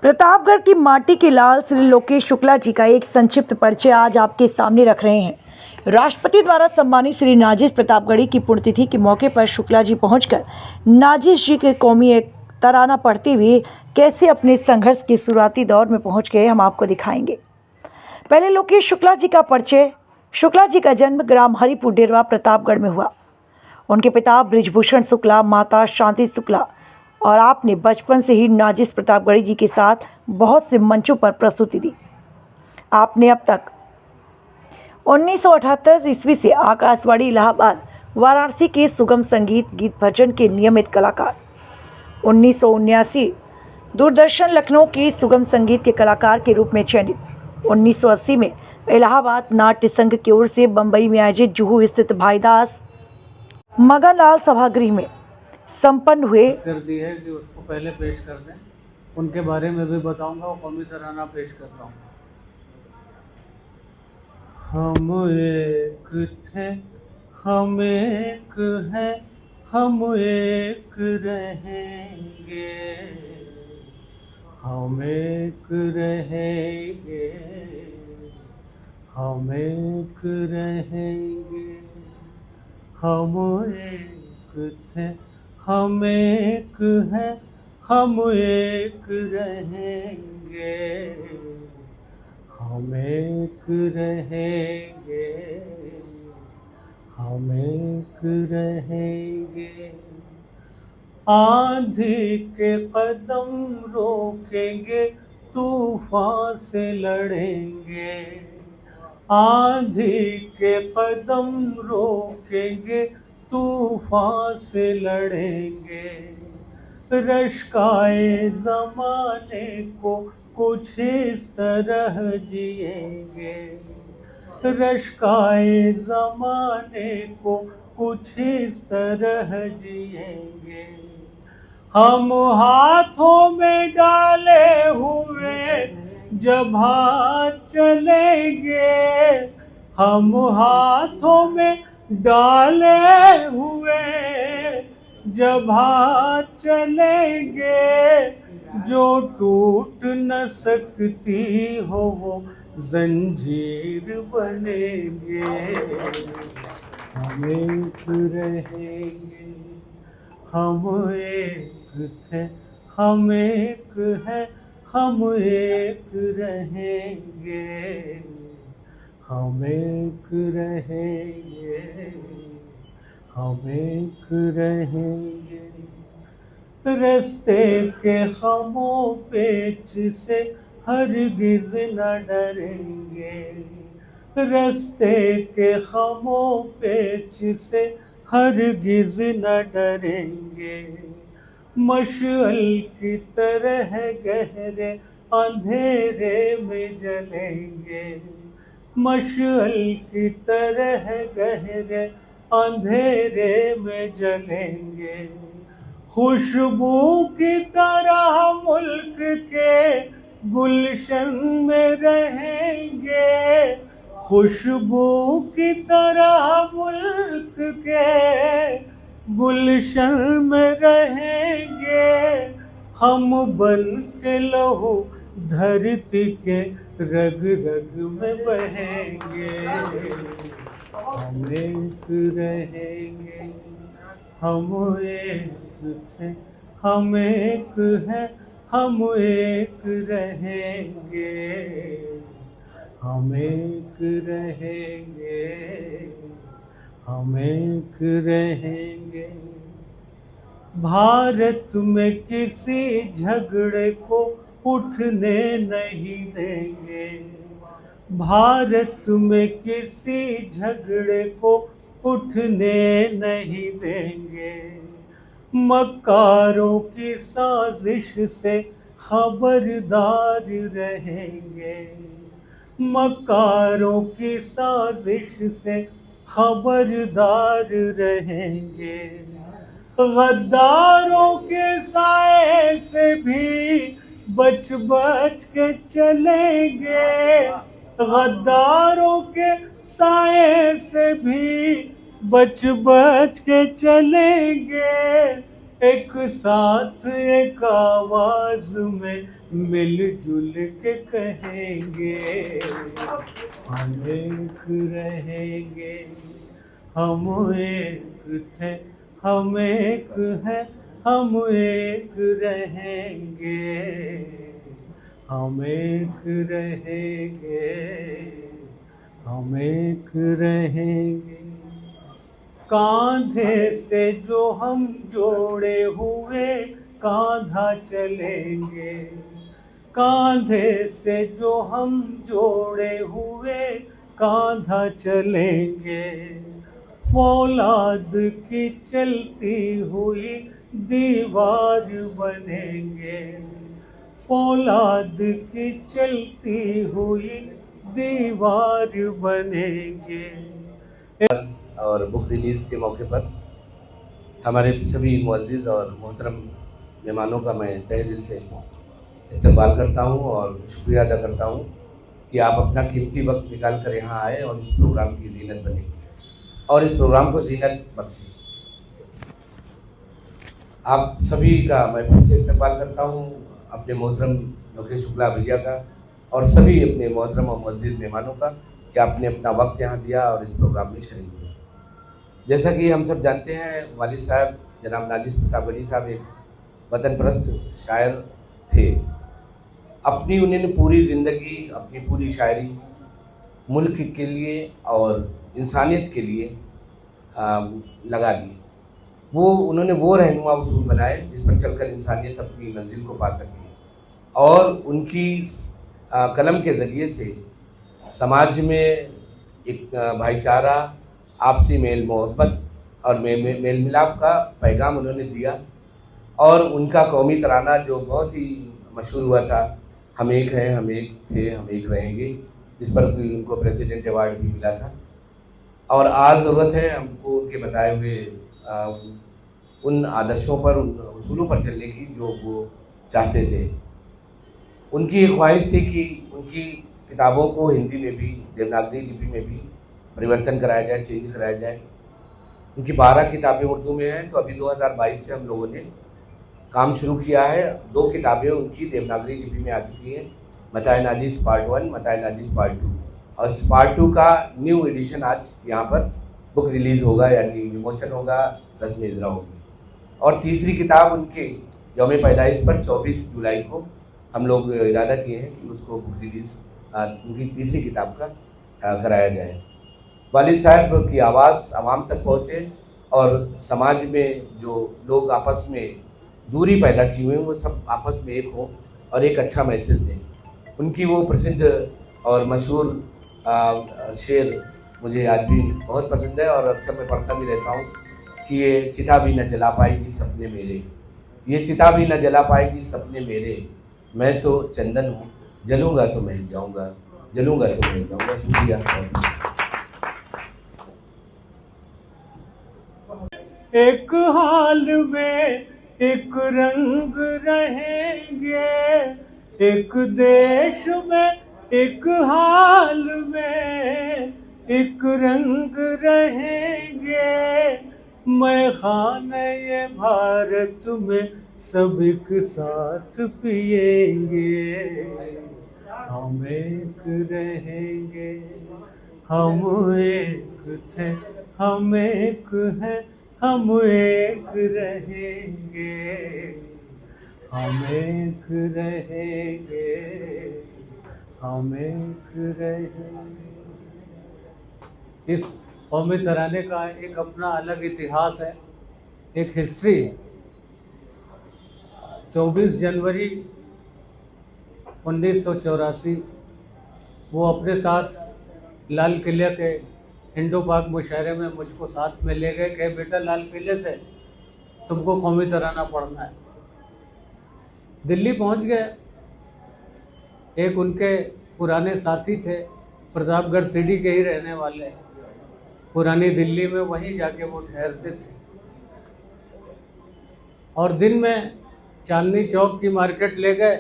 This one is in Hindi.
प्रतापगढ़ की माटी के लाल श्री लोकेश शुक्ला जी का एक संक्षिप्त परिचय आज आपके सामने रख रहे हैं। राष्ट्रपति द्वारा सम्मानित श्री नाजिश प्रतापगढ़ी की पुण्यतिथि के मौके पर शुक्ला जी पहुंचकर नाजिश जी के कौमी एक तराना पढ़ते हुए कैसे अपने संघर्ष के शुरुआती दौर में पहुंच गए, हम आपको दिखाएंगे। पहले लोकेश शुक्ला जी का परिचय। शुक्ला जी का जन्म ग्राम हरिपुर डेरवा प्रतापगढ़ में हुआ। उनके पिता बृजभूषण शुक्ला, माता शांति शुक्ला और आपने बचपन से ही नाजिश प्रतापगढ़ी जी के साथ बहुत से मंचों पर प्रस्तुति दी। आपने अब तक 1978 ईस्वी से आकाशवाणी इलाहाबाद वाराणसी के सुगम संगीत गीत भजन के नियमित कलाकार, 1979 दूरदर्शन लखनऊ के सुगम संगीत के कलाकार के रूप में चयनित, 1980 में इलाहाबाद नाट्य संघ की ओर से बम्बई में आयोजित जुहू स्थित भाईदास मगनलाल सभागृह में संपन्न हुए। कर दी है कि उसको पहले पेश कर दें, उनके बारे में भी बताऊंगा। वो कौमी तराना पेश कर रहा हूँ। हम एक थे, हम एक हैं, हम एक रहेंगे, हम एक रहेंगे, हम एक रहेंगे। हम एक थे, हम एक हैं, हम एक रहेंगे, हम एक रहेंगे, हम एक रहेंगे। आंधी के कदम रोकेंगे, तूफान से लड़ेंगे। आंधी के कदम रोकेंगे, तूफान से लड़ेंगे। रश्काए ज़माने को कुछ इस तरह जिएंगे। रश्काए ज़माने को कुछ इस तरह जिएंगे। हम हाथों में डाले हुए जब हाथ चलेंगे, हम हाथों में डाले हुए जब हाथ चलेंगे, जो टूट न सकती हो वो जंजीर बनेंगे। हम एक रहेंगे, हम एक थे, हम एक हैं, हम एक रहेंगे, हम एक रहेंगे, हम एक रहेंगे। रास्ते के खामों पेच से हरगिज न डरेंगे। रास्ते के खामों पेच से हरगिज न डरेंगे। मशअल की तरह गहरे अंधेरे में जलेंगे। मशअल की तरह गहरे अंधेरे में जलेंगे। खुशबू की तरह मुल्क के गुलशन में रहेंगे। खुशबू की तरह मुल्क के गुलशन में रहेंगे। हम बन के लहू धरती के रग रग में बहेंगे। हम एक रहेंगे, हम एक थे, हम एक हैं, हम एक रहेंगे, हम एक रहेंगे, हम एक रहेंगे। भारत में किसी झगड़े को उठने नहीं देंगे। भारत में किसी झगड़े को उठने नहीं देंगे। मक्कारों की साजिश से खबरदार रहेंगे। मक्कारों की साजिश से खबरदार रहेंगे। गद्दारों के साए से भी बच बच के चलेंगे। गद्दारों के साए से भी बच बच के चलेंगे। एक साथ एक आवाज में मिलजुल के कहेंगे, हम एक रहेंगे, हम एक थे, हम एक हैं, हम एक रहेंगे, हम एक रहेंगे, हम एक रहेंगे। कांधे से जो हम जोड़े हुए कांधा चलेंगे, कांधे से जो हम जोड़े हुए कांधा चलेंगे, फौलाद की चलती हुई दीवार बनेंगे, फौलाद की चलती हुई दीवार बनेंगे। और बुक रिलीज़ के मौके पर हमारे सभी मुअज़्ज़िज़ और मोहतरम मेहमानों का मैं तहे दिल से इस्तकबाल करता हूं और शुक्रिया अदा करता हूं कि आप अपना कीमती वक्त निकाल कर यहाँ आए और इस प्रोग्राम की ज़ीनत बने और इस प्रोग्राम को ज़ीनत बख्शी। आप सभी का मैं फिर से इस्तकबाल करता हूं, अपने मोहतरम लोकेश शुक्ला भैया का और सभी अपने मोहतरम और मुअज़्ज़िज़ मेहमानों का कि आपने अपना वक्त यहाँ दिया और इस प्रोग्राम में शरीक हुए। जैसा कि हम सब जानते हैं, वालिद साहब जनाब नाजिज़ प्रतापगढ़ी साहब एक वतन परस्त शायर थे। अपनी उन्होंने पूरी ज़िंदगी, अपनी पूरी शायरी मुल्क के लिए और इंसानियत के लिए लगा दी। उन्होंने वो रहनुमा उसूल बनाए जिस पर चलकर इंसानियत अपनी मंजिल को पा सके और उनकी कलम के ज़रिए से समाज में एक भाईचारा, आपसी मेल मोहब्बत और मेल मिलाप का पैगाम उन्होंने दिया। और उनका कौमी तराना जो बहुत ही मशहूर हुआ था, हम एक हैं, हम एक थे, हम एक रहेंगे, जिस पर उनको प्रेसिडेंट अवार्ड भी मिला था। और आज ज़रूरत है हमको उनके बताए हुए उन आदर्शों पर, उन उसूलों पर चलने की जो वो चाहते थे। उनकी एक ख्वाहिश थी कि उनकी किताबों को हिंदी में भी, देवनागरी लिपि में भी परिवर्तन कराया जाए, चेंज कराया जाए। उनकी 12 किताबें उर्दू में हैं, तो अभी 2022 से हम लोगों ने काम शुरू किया है। 2 किताबें उनकी देवनागरी लिपि में आ चुकी हैं, मताए नाजिज़ पार्ट 1, मताए नाजिज़ पार्ट 2, और इस पार्ट 2 का न्यू एडिशन आज यहाँ पर बुक रिलीज़ होगा, यानी विमोचन होगा, रस्म इजरा होगी। और तीसरी किताब उनके यौम पैदाइश पर 24 जुलाई को हम लोग इरादा किए हैं कि उसको बुक रिलीज़ उनकी तीसरी किताब का कराया जाए। वालिद साहब की आवाज़ आवाम तक पहुँचे और समाज में जो लोग आपस में दूरी पैदा की हुई वो सब आपस में एक हो और एक अच्छा मैसेज दें। उनकी वो प्रसिद्ध और मशहूर शेर मुझे आज भी बहुत पसंद है और अक्सर मैं पढ़ता भी रहता हूँ कि ये चिता भी न जला पाएगी सपने मेरे, ये चिता भी न जला पाएगी सपने मेरे, मैं तो चंदन हूँ, जलूँगा तो महक जाऊँगा, जलूँगा तो महक जाऊँगा। शुक्रिया। एक हाल में एक रंग रहेंगे, एक देश में एक हाल में एक रंग रहेंगे, मैं खाने ये भारत में सब एक साथ पिएंगे, हम एक रहेंगे, हम एक थे, हम एक हैं, हम एक रहेंगे, हम एक रहेंगे, हम एक रहेंगे। इस कौमी तराने का एक अपना अलग इतिहास है, एक हिस्ट्री है। 24 जनवरी 1984 वो अपने साथ लाल किले के इंडो पाक मुशायरे में मुझको साथ में ले गए, कहे बेटा लाल किले से तुमको कौमी तराना पढ़ना है। दिल्ली पहुंच गए, एक उनके पुराने साथी थे, प्रतापगढ़ सीडी के ही रहने वाले, पुरानी दिल्ली में वहीं जाके वो ठहरते थे। और दिन में चांदनी चौक की मार्केट ले गए